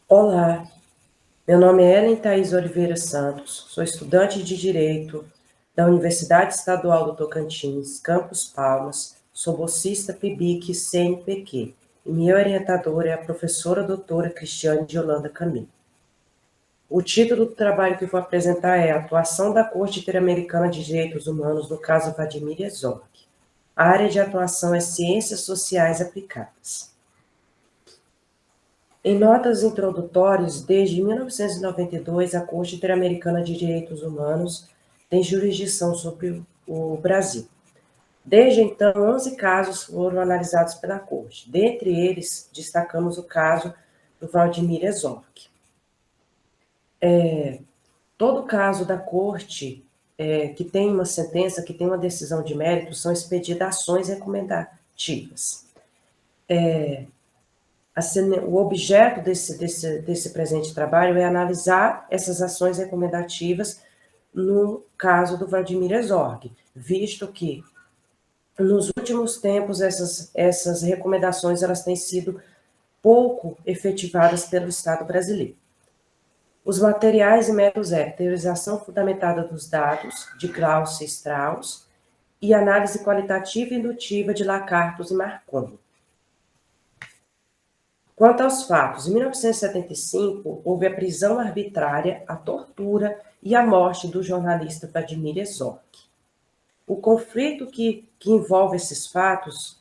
Olá, meu nome é Ellen Thaís Oliveira Santos, sou estudante de Direito da Universidade Estadual do Tocantins, Campus Palmas, sou bolsista PIBIC CNPq e minha orientadora é a professora doutora Cristiane de Holanda Camilo. O título do trabalho que vou apresentar é Atuação da Corte Interamericana de Direitos Humanos no caso Vladimir Herzog. A área de atuação é Ciências Sociais Aplicadas. Em notas introdutórias, desde 1992, a Corte Interamericana de Direitos Humanos tem jurisdição sobre o Brasil. Desde então, 11 casos foram analisados pela Corte. Dentre eles, destacamos o caso do Vladimir Herzog. Todo caso da Corte que tem uma sentença, que tem uma decisão de mérito, são expedidas ações recomendativas. O objeto desse presente trabalho é analisar essas ações recomendativas no caso do Vladimir Herzog, visto que, nos últimos tempos, essas recomendações elas têm sido pouco efetivadas pelo Estado brasileiro. Os materiais e métodos teorização fundamentada dos dados, de Krauss e Strauss, e análise qualitativa e indutiva de Lacartos e Marconi. Quanto aos fatos, em 1975, houve a prisão arbitrária, a tortura e a morte do jornalista Vladimir Herzog. O conflito que envolve esses fatos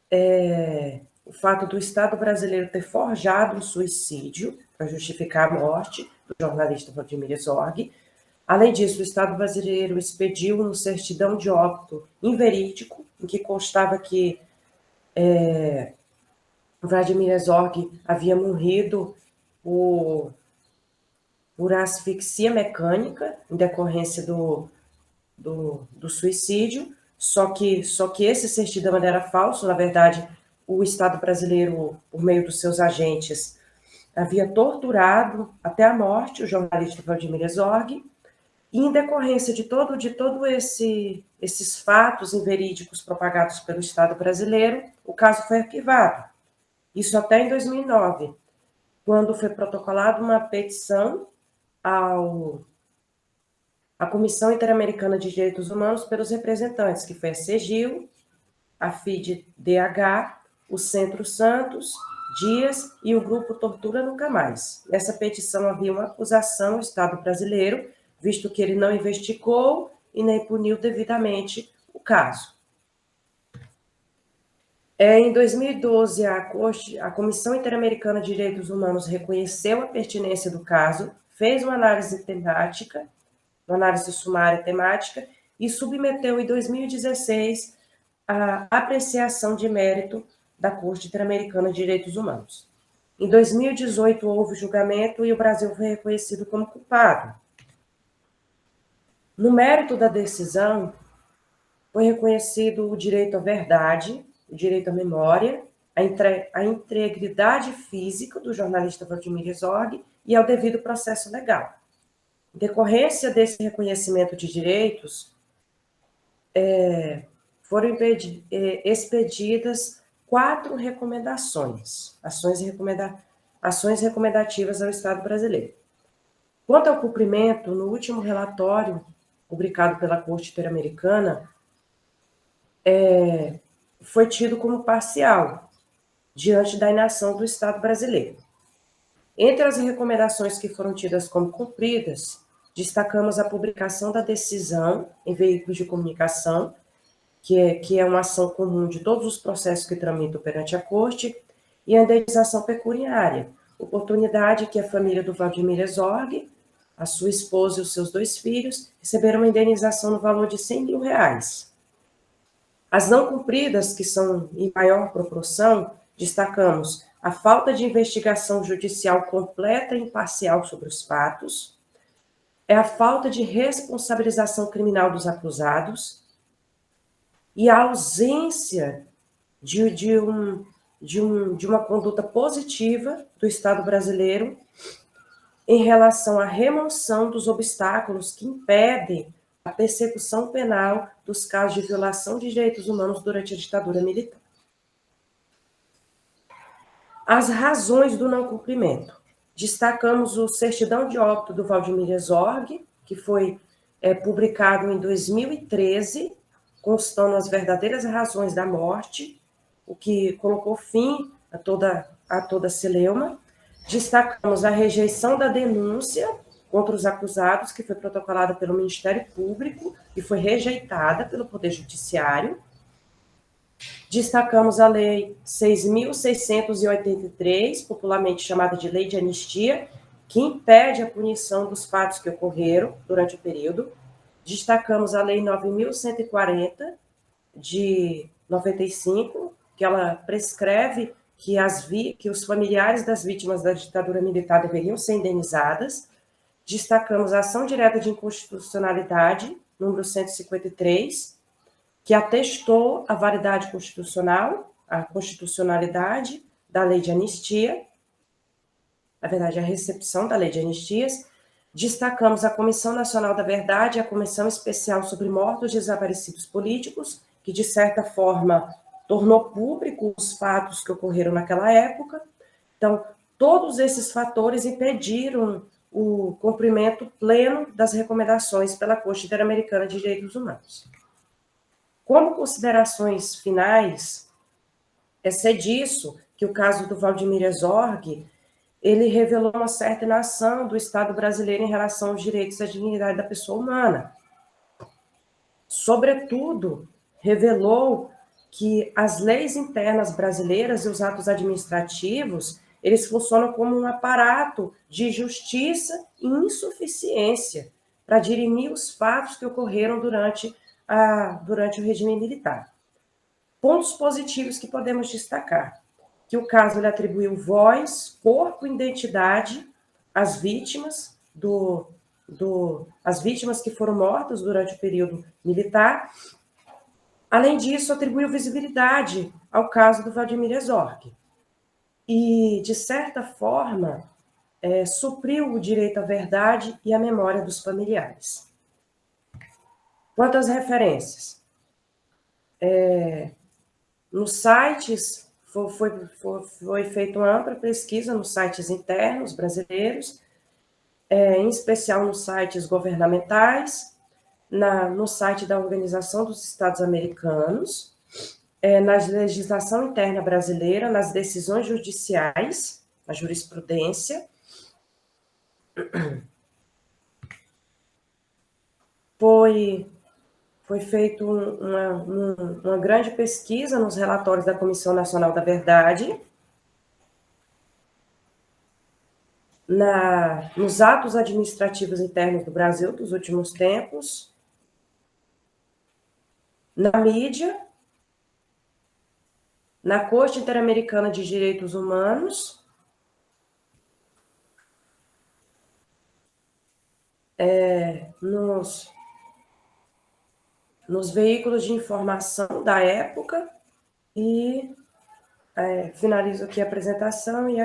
é o fato do Estado brasileiro ter forjado um suicídio para justificar a morte do jornalista Vladimir Herzog. Além disso, o Estado brasileiro expediu uma certidão de óbito inverídico, em que constava que Vladimir Herzog havia morrido por asfixia mecânica em decorrência do suicídio, só que esse certidão era falso. Na verdade, o Estado brasileiro, por meio dos seus agentes, havia torturado até a morte o jornalista Vladimir Herzog, e em decorrência de todo esses fatos inverídicos propagados pelo Estado brasileiro, o caso foi arquivado. Isso até em 2009, quando foi protocolada uma petição à Comissão Interamericana de Direitos Humanos pelos representantes, que foi a CEGIL, a FIDE-DH, o Centro Santos, Dias e o Grupo Tortura Nunca Mais. Nessa petição havia uma acusação ao Estado brasileiro, visto que ele não investigou e nem puniu devidamente o caso. Em 2012, a Comissão Interamericana de Direitos Humanos reconheceu a pertinência do caso, fez uma análise temática, uma análise sumária temática, e submeteu em 2016 a apreciação de mérito da Corte Interamericana de Direitos Humanos. Em 2018, houve julgamento e o Brasil foi reconhecido como culpado. No mérito da decisão, foi reconhecido o direito à verdade, o direito à memória, a integridade física do jornalista Vladimir Herzog e ao devido processo legal. Em decorrência desse reconhecimento de direitos, foram expedidas 4 recomendações, ações recomendativas ao Estado brasileiro. Quanto ao cumprimento, no último relatório publicado pela Corte Interamericana, foi tido como parcial, diante da inação do Estado brasileiro. Entre as recomendações que foram tidas como cumpridas, destacamos a publicação da decisão em veículos de comunicação, que é uma ação comum de todos os processos que tramitam perante a Corte, e a indenização pecuniária, oportunidade que a família do Vladimir Herzog, a sua esposa e os seus 2 filhos, receberam uma indenização no valor de R$100 mil. As não cumpridas, que são em maior proporção, destacamos a falta de investigação judicial completa e imparcial sobre os fatos, a falta de responsabilização criminal dos acusados e a ausência de uma conduta positiva do Estado brasileiro em relação à remoção dos obstáculos que impedem a persecução penal dos casos de violação de direitos humanos durante a ditadura militar. As razões do não cumprimento. Destacamos o Certidão de Óbito do Valdemir Herzog, que foi publicado em 2013, constando as verdadeiras razões da morte, o que colocou fim a toda a celeuma. Destacamos a rejeição da denúncia contra os acusados, que foi protocolada pelo Ministério Público e foi rejeitada pelo Poder Judiciário. Destacamos a Lei 6.683, popularmente chamada de Lei de Anistia, que impede a punição dos fatos que ocorreram durante o período. Destacamos a Lei 9.140, de 95, que ela prescreve que os familiares das vítimas da ditadura militar deveriam ser indenizadas. Destacamos a ação direta de inconstitucionalidade, número 153, que atestou a validade constitucional, a constitucionalidade da lei de anistia, na verdade, a recepção da lei de anistias. Destacamos a Comissão Nacional da Verdade e a Comissão Especial sobre Mortos e Desaparecidos Políticos, que, de certa forma, tornou público os fatos que ocorreram naquela época. Então, todos esses fatores impediram o cumprimento pleno das recomendações pela Corte Interamericana de Direitos Humanos. Como considerações finais, é ser disso que o caso do Valdemir Herzog, ele revelou uma certa inação do Estado brasileiro em relação aos direitos e à dignidade da pessoa humana. Sobretudo, revelou que as leis internas brasileiras e os atos administrativos, eles funcionam como um aparato de justiça e insuficiência para dirimir os fatos que ocorreram durante o regime militar. Pontos positivos que podemos destacar: que o caso ele atribuiu voz, corpo e identidade às vítimas as vítimas que foram mortas durante o período militar. Além disso, atribuiu visibilidade ao caso do Valdemir Herzog. E, de certa forma, supriu o direito à verdade e à memória dos familiares. Quanto às referências, nos sites, foi feita uma ampla pesquisa nos sites internos brasileiros, em especial nos sites governamentais, no site da Organização dos Estados Americanos, na legislação interna brasileira, nas decisões judiciais, na jurisprudência. Foi feita uma grande pesquisa nos relatórios da Comissão Nacional da Verdade, nos atos administrativos internos do Brasil dos últimos tempos, na mídia, na Corte Interamericana de Direitos Humanos, nos veículos de informação da época, e finalizo aqui a apresentação e